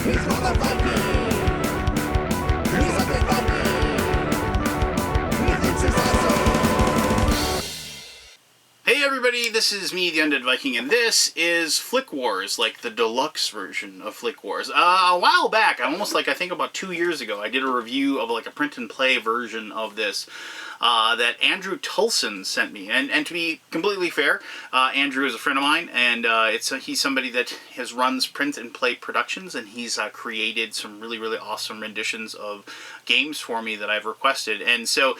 Hey everybody, this is me, the Undead Viking, and this is Flick Wars, like the deluxe version of Flick Wars. A while back, I think about 2 years ago, I did a review of like a print and play version of this that Andrew Tulson sent me. And to be completely fair, Andrew is a friend of mine, and he's somebody that runs print and play productions, and he's created some really, really awesome renditions of games for me that I've requested. And so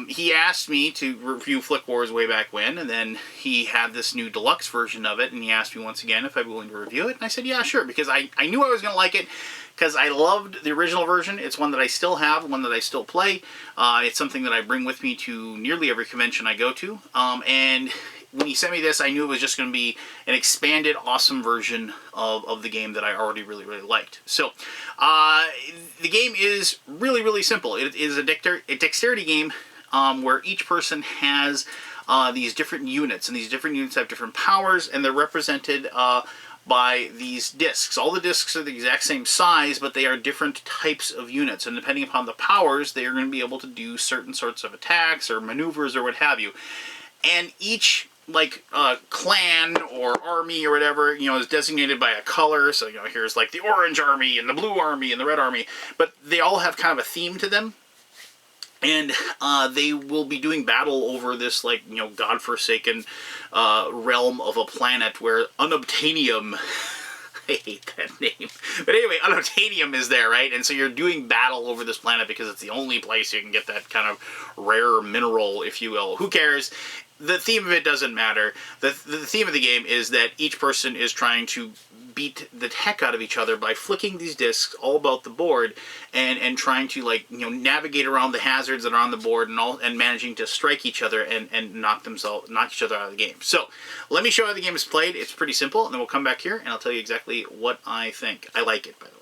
he asked me to review Flick Wars way back when, and then he had this new deluxe version of it, and he asked me once again if I'd be willing to review it, and I said, yeah, sure, because I knew I was going to like it, because I loved the original version. It's one that I still have, one that I still play. It's something that I bring with me to nearly every convention I go to, and when he sent me this, I knew it was just going to be an expanded, awesome version of the game that I already really, really liked. So, the game is really, really simple. It is a dexterity game where each person has these different units, and these different units have different powers, and they're represented by these discs. All the discs are the exact same size, but they are different types of units, and depending upon the powers, they are going to be able to do certain sorts of attacks or maneuvers or what have you. And each clan or army or whatever, is designated by a color. So, here's like the orange army and the blue army and the red army, but they all have kind of a theme to them. And they will be doing battle over this, godforsaken realm of a planet where Unobtainium, I hate that name. But anyway, Unobtainium is there, right? And so you're doing battle over this planet because it's the only place you can get that kind of rare mineral, if you will. Who cares? The theme of it doesn't matter. The theme of the game is that each person is trying to beat the heck out of each other by flicking these discs all about the board and trying to navigate around the hazards that are on the board and managing to strike each other and knock each other out of the game. So let me show you how the game is played. It's pretty simple, and then we'll come back here and I'll tell you exactly what I think. I like it, by the way.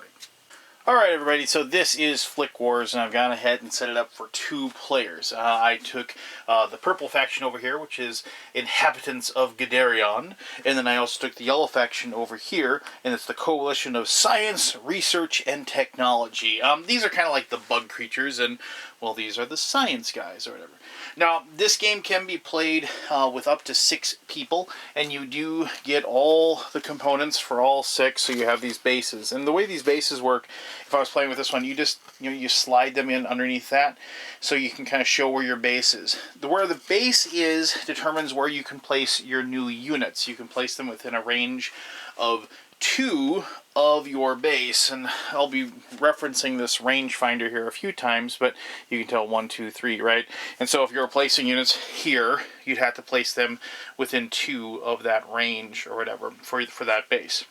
Alright everybody, so this is Flick Wars, and I've gone ahead and set it up for 2 players. I took the purple faction over here, which is Inhabitants of Gadarion, and then I also took the yellow faction over here, and it's the Coalition of Science, Research, and Technology. These are kind of like the bug creatures, and, well, these are the science guys, or whatever. Now, this game can be played with up to 6 people, and you do get all the components for all 6, so you have these bases. And the way these bases work, if I was playing with this one, you just, you slide them in underneath that, so you can kind of show where your base is. Where the base is determines where you can place your new units. You can place them within a range of 2 of your base, and I'll be referencing this rangefinder here a few times, but you can tell 1, 2, 3, right? And so if you're placing units here, you'd have to place them within 2 of that range or whatever for that base.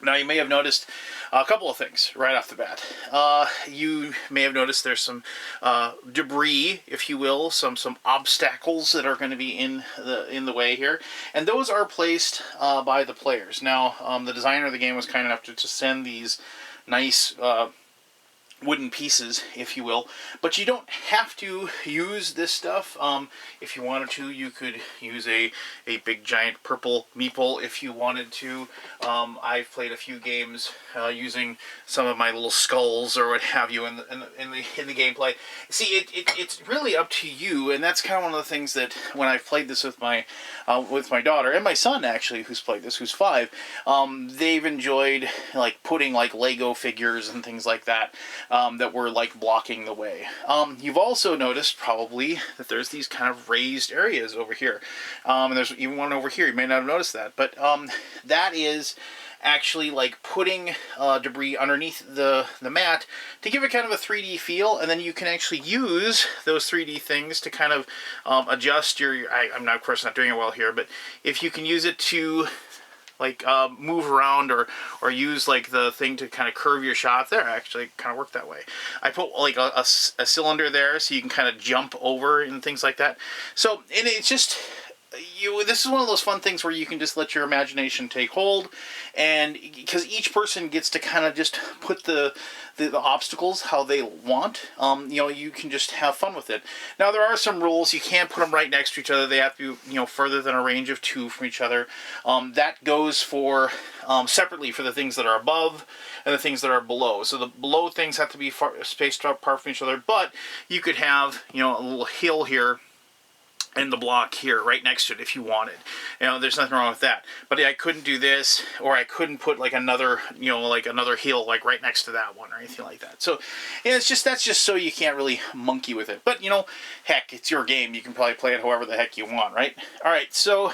Now, you may have noticed a couple of things right off the bat. You may have noticed there's some debris, if you will, some obstacles that are going to be in the way here, and those are placed by the players. Now, the designer of the game was kind enough to send these nice wooden pieces, if you will, but you don't have to use this stuff. If you wanted to, you could use a big giant purple meeple if you wanted to. I've played a few games using some of my little skulls or what have you in the gameplay. See, it's really up to you, and that's kind of one of the things that when I've played this with my daughter and my son, actually, who's played this, who's 5, they've enjoyed putting Lego figures and things like that. That were blocking the way. You've also noticed probably that there's these kind of raised areas over here. And there's even one over here. You may not have noticed that. But that is actually putting debris underneath the mat to give it kind of a 3D feel, and then you can actually use those 3D things to kind of adjust your... I'm not, of course, not doing it well here, but if you can use it to move around or use the thing to kind of curve your shot there, actually kind of work that way. I put a cylinder there so you can kind of jump over and things like that. So, and it's just this is one of those fun things where you can just let your imagination take hold, and because each person gets to kind of just put the obstacles how they want, you can just have fun with it. Now there are some rules. You can't put them right next to each other. They have to be further than a range of 2 from each other. That goes for separately for the things that are above and the things that are below. So the below things have to be spaced apart from each other, but you could have a little hill here and the block here right next to it if you wanted. There's nothing wrong with that. But I couldn't do this, or I couldn't put like another, like another hill like right next to that one or anything like that. So that's just so you can't really monkey with it. But heck, it's your game. You can probably play it however the heck you want, right? All right, so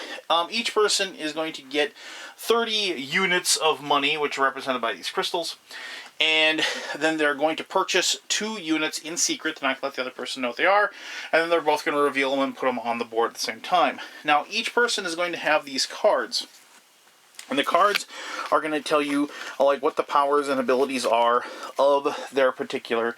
each person is going to get 30 units of money, which are represented by these crystals. And then they're going to purchase 2 units in secret to not let the other person know what they are. And then they're both going to reveal them and put them on the board at the same time. Now, each person is going to have these cards. And the cards are going to tell you like what the powers and abilities are of their particular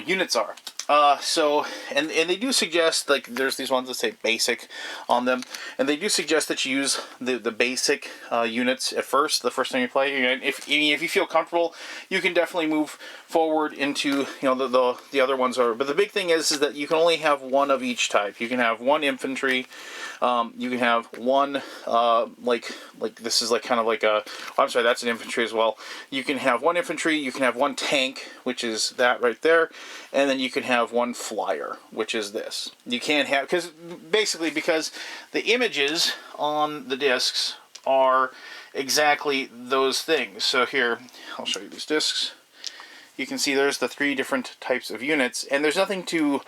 units are. And they do suggest, like, there's these ones that say basic on them, and they do suggest that you use the basic units at first, the first time you play. If you feel comfortable, you can definitely move forward into, the other ones are. But the big thing is that you can only have one of each type. You can have 1 infantry, you can have 1, like this is like kind of like a, I'm sorry, that's an infantry as well. You can have 1 infantry, you can have 1 tank, which is that right there, and then you can have 1 flyer, which is this. You can't have, because the images on the discs are exactly those things. So here, I'll show you these discs. You can see there's the 3 different types of units, and there's nothing to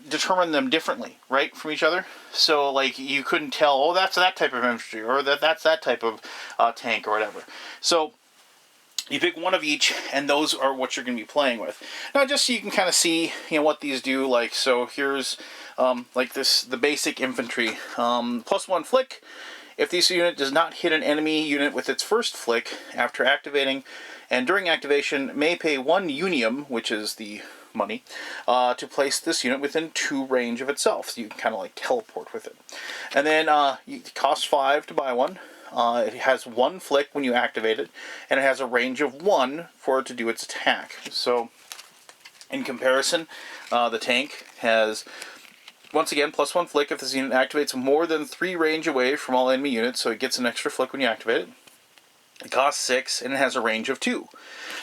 determine them differently, right, from each other. So like you couldn't tell, oh, that's that type of infantry, or that's that type of tank or whatever. So you pick 1 of each, and those are what you're going to be playing with. Now, just so you can kind of see, what these do. Like, so here's like this, the basic infantry, +1 flick. If this unit does not hit an enemy unit with its first flick after activating, and during activation, may pay 1 unium, which is the money, to place this unit within 2 range of itself. So you can kind of like teleport with it. And then it costs 5 to buy one. It has 1 flick when you activate it, and it has a range of 1 for it to do its attack. So, in comparison, the tank has, once again, +1 flick if this unit activates more than 3 range away from all enemy units, so it gets an extra flick when you activate it. It costs 6, and it has a range of 2.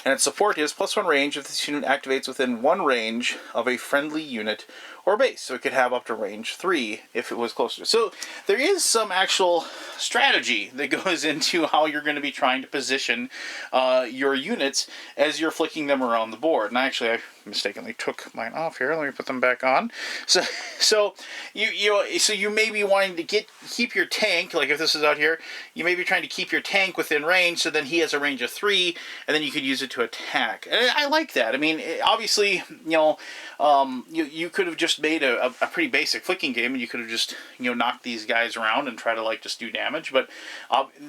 And its support is +1 range if this unit activates within 1 range of a friendly unit or base. So it could have up to range 3 if it was closer. So there is some actual strategy that goes into how you're going to be trying to position your units as you're flicking them around the board. And actually, I mistakenly took mine off here. Let me put them back on. So you may be wanting to keep your tank, like if this is out here, you may be trying to keep your tank within range, so then he has a range of 3, and then you could use it to attack. And I like that. I mean, obviously, you could have just made a pretty basic flicking game, and you could have just knocked these guys around and try to like just do damage. But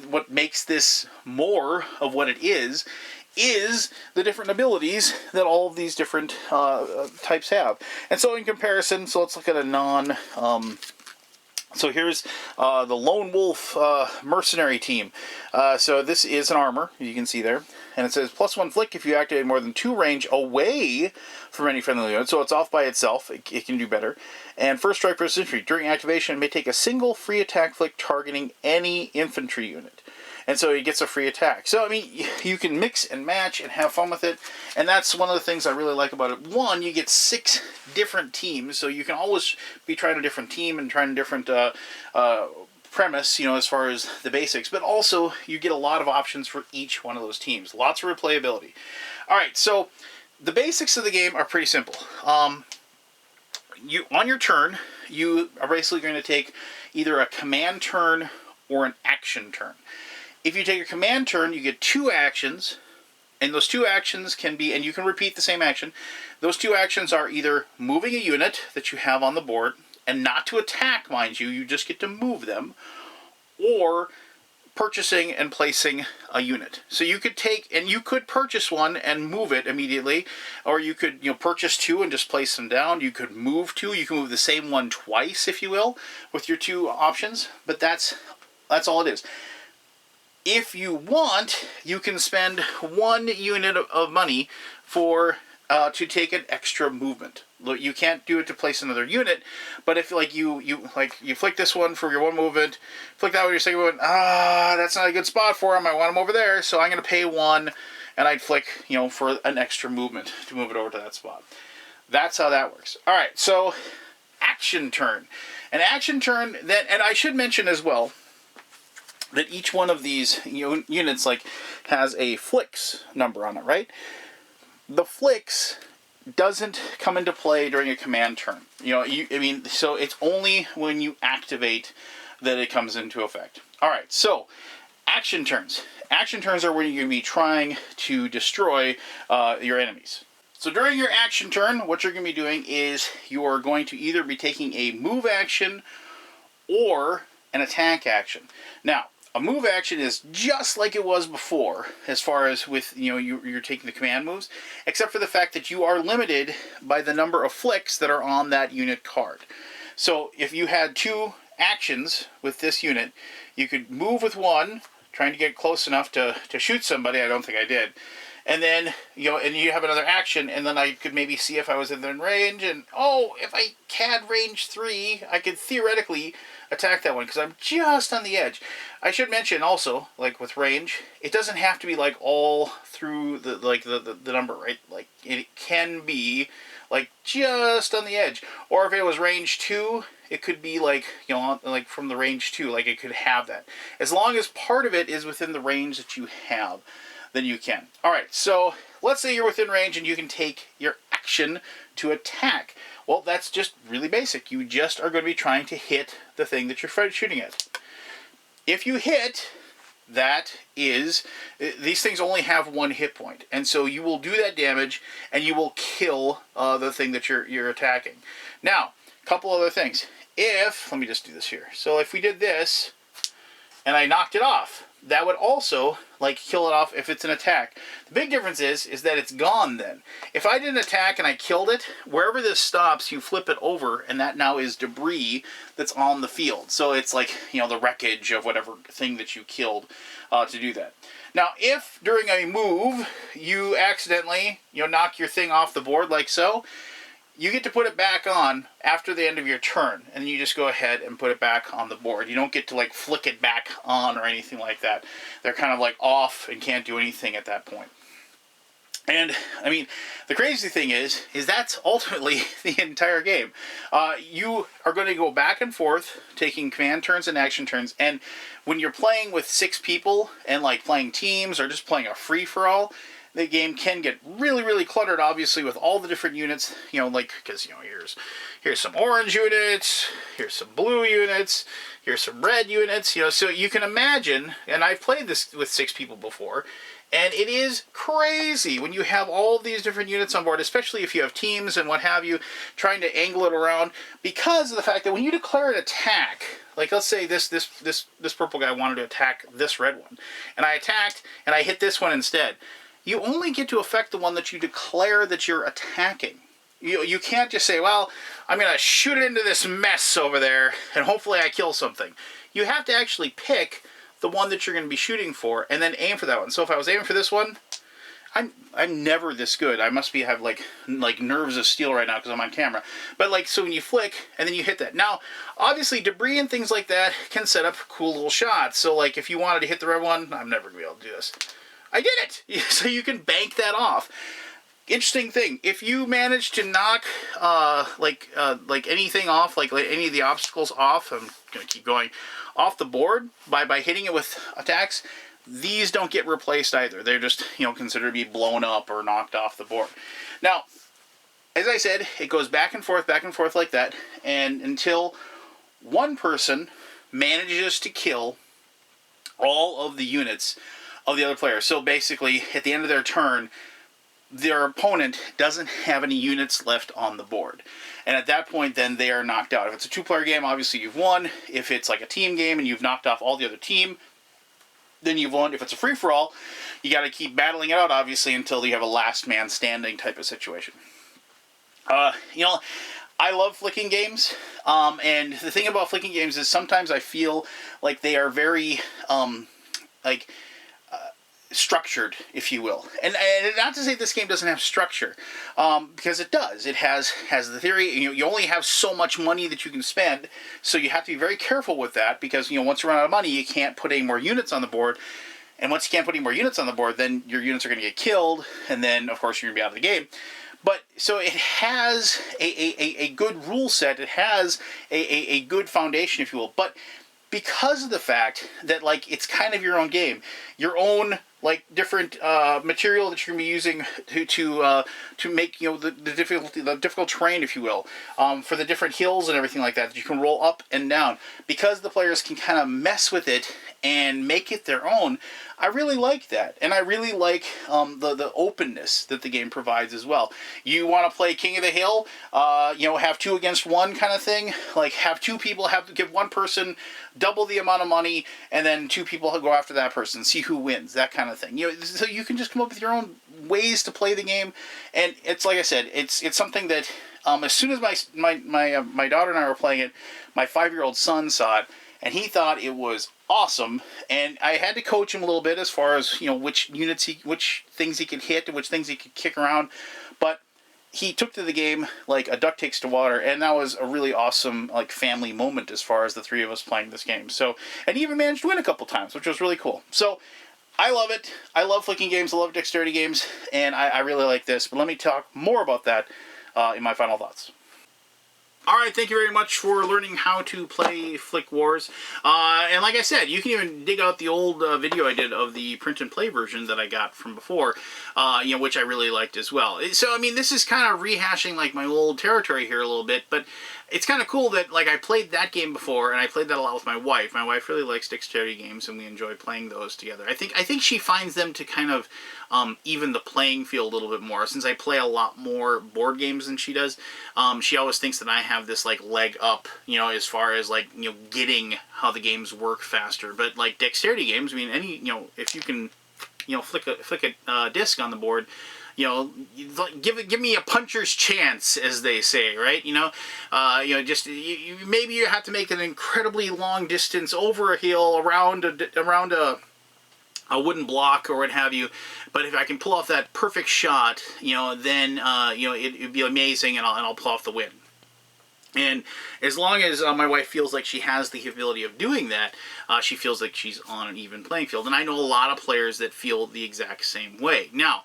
what makes this more of what it is the different abilities that all of these different types have. And so in comparison, so let's look at a non... So here's the Lone Wolf Mercenary Team. So this is an armor, you can see there. And it says +1 flick if you activate more than 2 range away from any friendly unit. So it's off by itself. It can do better. And first strike versus infantry. During activation, it may take a single free attack flick targeting any infantry unit. And so he gets a free attack. So, I mean, you can mix and match and have fun with it. And that's one of the things I really like about it. 1, you get 6 different teams. So you can always be trying a different team and trying a different premise, as far as the basics. But also, you get a lot of options for each one of those teams. Lots of replayability. All right, so the basics of the game are pretty simple. On your turn, you are basically going to take either a command turn or an action turn. If you take a command turn, you get 2 actions, and those 2 actions can be, and you can repeat the same action. Those 2 actions are either moving a unit that you have on the board, and not to attack, mind you, you just get to move them, or purchasing and placing a unit. So you could you could purchase one and move it immediately, or you could purchase two and just place them down. You could move two. You can move the same one twice, if you will, with your two options. But that's all it is. If you want, you can spend 1 unit of money for to take an extra movement. You can't do it to place another unit, but if you flick this one for your one movement, flick that one your second movement, that's not a good spot for him. I want him over there, so I'm going to pay 1, and I'd flick for an extra movement to move it over to that spot. That's how that works. All right, so action turn. An action turn then, and I should mention as well that each one of these units has a flicks number on it, right? The flicks doesn't come into play during a command turn. So it's only when you activate that it comes into effect. All right, so action turns. Action turns are when you're going to be trying to destroy your enemies. So during your action turn, what you're going to be doing is you're going to either be taking a move action or an attack action. Now, a move action is just like it was before, as far as with, you're taking the command moves, except for the fact that you are limited by the number of flicks that are on that unit card. So if you had 2 actions with this unit, you could move with 1, trying to get close enough to shoot somebody. I don't think I did. And then, and you have another action, and then I could maybe see if I was in range, and, if I had range 3, I could theoretically attack that one, because I'm just on the edge. I should mention also, with range, it doesn't have to be, all through the number, right? It can be, just on the edge. Or if it was range 2, it could be, from the range 2, it could have that. As long as part of it is within the range that you have, then you can. All right, so let's say you're within range and you can take your action to attack. Well, that's just really basic. You just are going to be trying to hit the thing that you're shooting at. If you hit, these things only have 1 hit point, and so you will do that damage and you will kill the thing that you're attacking. Now, a couple other things. Let me just do this here. So if we did this and I knocked it off, that would also kill it off if it's an attack. The big difference is that it's gone then. If I did an attack and I killed it, wherever this stops, you flip it over, and that now is debris that's on the field. So it's the wreckage of whatever thing that you killed to do that. Now, if during a move you accidentally knock your thing off the board like so, you get to put it back on after the end of your turn, and you just go ahead and put it back on the board. You don't get to flick it back on or anything like that. They're kind of off and can't do anything at that point. And I mean, the crazy thing is that's ultimately the entire game. You are going to go back and forth, taking command turns and action turns. And when you're playing with 6 people and playing teams or just playing a free-for-all, the game can get really, really cluttered, obviously, with all the different units, because, here's some orange units, here's some blue units, here's some red units, so you can imagine, and I've played this with 6 people before, and it is crazy when you have all of these different units on board, especially if you have teams and what have you, trying to angle it around, because of the fact that when you declare an attack, let's say this purple guy wanted to attack this red one, and I attacked, and I hit this one instead. You only get to affect the one that you declare that you're attacking. You can't just say, well, I'm going to shoot it into this mess over there, and hopefully I kill something. You have to actually pick the one that you're going to be shooting for, and then aim for that one. So if I was aiming for this one, I'm never this good. I must have nerves of steel right now because I'm on camera. But so when you flick and then you hit that. Now, obviously debris and things like that can set up cool little shots. So if you wanted to hit the red one, I'm never going to be able to do this. I did it! So you can bank that off. Interesting thing, if you manage to knock anything off, any of the obstacles off, I'm going to keep going, off the board by hitting it with attacks, these don't get replaced either. They're just, considered to be blown up or knocked off the board. Now, as I said, it goes back and forth like that, and until one person manages to kill all of the units of the other player. So basically, at the end of their turn, their opponent doesn't have any units left on the board. And at that point, then they are knocked out. If it's a 2-player game, obviously you've won. If it's a team game and you've knocked off all the other team, then you've won. If it's a free-for-all, you got to keep battling it out, obviously, until you have a last man standing type of situation. You know, I love flicking games, and the thing about flicking games is sometimes I feel like they are very, structured, if you will. And not to say this game doesn't have structure, because it does. It has the theory. You only have so much money that you can spend, so you have to be very careful with that, because once you run out of money, you can't put any more units on the board. And once you can't put any more units on the board, then your units are going to get killed, and then, of course, you're going to be out of the game. But, so it has a good rule set. It has a good foundation, if you will. But because of the fact that, like, it's kind of your own game, your own, like, different material that you're going to be using to make, the difficult terrain, if you will, for the different hills and everything like that you can roll up and down. Because the players can kind of mess with it and make it their own, I really like that. And I really like the openness that the game provides as well. You want to play King of the Hill, have 2 against 1 kind of thing. Like, have 2 people, have to give one person double the amount of money, and then 2 people go after that person, see who wins, that kind of thing. So you can just come up with your own ways to play the game. And it's, like I said, it's something that as soon as my daughter and I were playing it, my 5-year-old son saw it, and he thought it was awesome. And I had to coach him a little bit as far as, which things he could hit and which things he could kick around. But he took to the game like a duck takes to water, and that was a really awesome, like, family moment as far as the 3 of us playing this game. So, and he even managed to win a couple times, which was really cool. So, I love it. I love flicking games. I love dexterity games, and I really like this. But let me talk more about that in my final thoughts. Alright, thank you very much for learning how to play Flick Wars. And like I said, you can even dig out the old video I did of the print and play version that I got from before, which I really liked as well. So, I mean, this is kind of rehashing, like, my old territory here a little bit, but it's kind of cool that, like, I played that game before, and I played that a lot with my wife. My wife really likes dexterity games, and we enjoy playing those together. I think she finds them to kind of even the playing field a little bit more. Since I play a lot more board games than she does, she always thinks that I have this, like, leg up, as far as, like, getting how the games work faster. But, like, dexterity games, I mean, if you can, flick a disc on the board, give me a puncher's chance, as they say, right? Maybe you have to make an incredibly long distance over a hill, around a wooden block or what have you. But if I can pull off that perfect shot, then it'd be amazing, and I'll pull off the win. And as long as my wife feels like she has the ability of doing that, she feels like she's on an even playing field. And I know a lot of players that feel the exact same way. Now,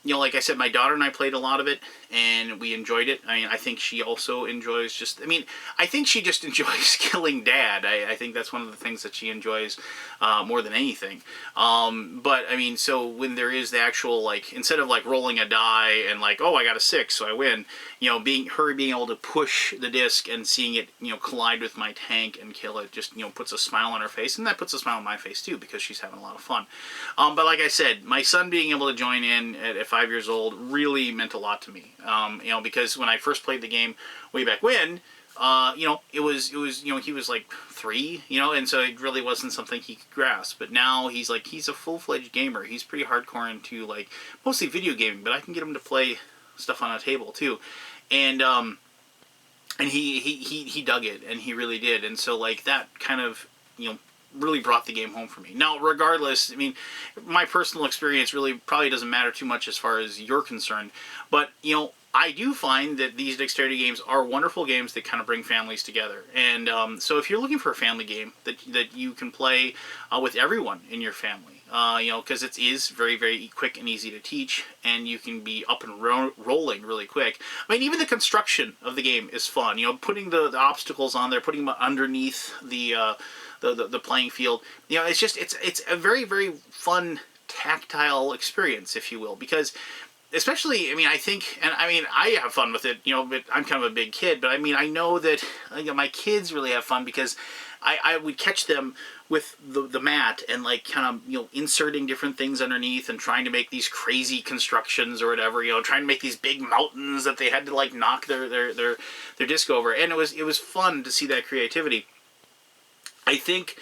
like I said, my daughter and I played a lot of it, and we enjoyed it. I mean, I think she also enjoys I think she just enjoys killing Dad. I think that's one of the things that she enjoys more than anything. But, I mean, so when there is the actual, like, instead of, like, rolling a die and, like, oh, I got a 6, so I win, being able to push the disc and seeing it, collide with my tank and kill it just, puts a smile on her face. And that puts a smile on my face, too, because she's having a lot of fun. But like I said, my son being able to join in at 5 years old really meant a lot to me. Because when I first played the game way back when, it was he was like 3, and so it really wasn't something he could grasp. But now he's a full-fledged gamer. He's pretty hardcore into, like, mostly video gaming, but I can get him to play stuff on a table too. And he dug it, and he really did. And so, like, that kind of, really brought the game home for me. Now, regardless, I mean, my personal experience really probably doesn't matter too much as far as you're concerned, but, I do find that these dexterity games are wonderful games that kind of bring families together. And so if you're looking for a family game that you can play with everyone in your family, because it is very, very quick and easy to teach, and you can be up and rolling really quick. I mean, even the construction of the game is fun. Putting the obstacles on there, putting them underneath the playing field. It's a very, very fun tactile experience, if you will, because especially, I mean, I have fun with it, but I'm kind of a big kid, but I mean, I know that my kids really have fun because I would catch them with the mat and, like, kind of, inserting different things underneath and trying to make these crazy constructions or whatever, trying to make these big mountains that they had to, like, knock their disc over. And it was fun to see that creativity. I think,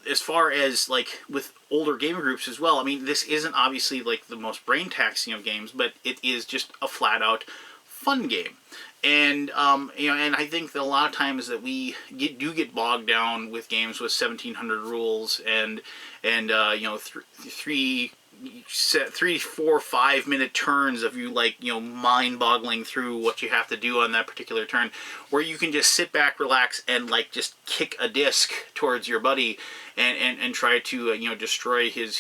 as far as like with older gamer groups as well, I mean, this isn't obviously like the most brain taxing of games, but it is just a flat out fun game. And and I think that a lot of times that we do get bogged down with games with 1,700 rules and three, 3, 4, 5 minute turns of you like mind-boggling through what you have to do on that particular turn, where you can just sit back, relax, and like just kick a disc towards your buddy and try to destroy his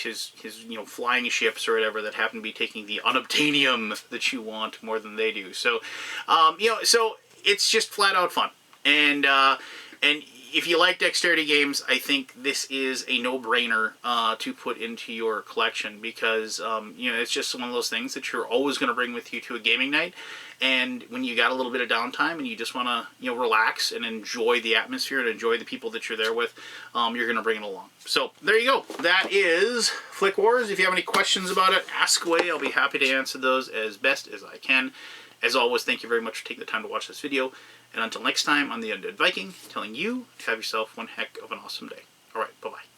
flying ships or whatever that happen to be taking the unobtainium that you want more than they do. So so it's just flat out fun. And if you like dexterity games, I think this is a no-brainer to put into your collection, because it's just one of those things that you're always going to bring with you to a gaming night. And when you got a little bit of downtime and you just want to relax and enjoy the atmosphere and enjoy the people that you're there with, you're going to bring it along. So there you go. That is Flick Wars. If you have any questions about it, ask away. I'll be happy to answer those as best as I can. As always, thank you very much for taking the time to watch this video. And until next time, I'm the Undead Viking, telling you to have yourself one heck of an awesome day. Alright, bye-bye.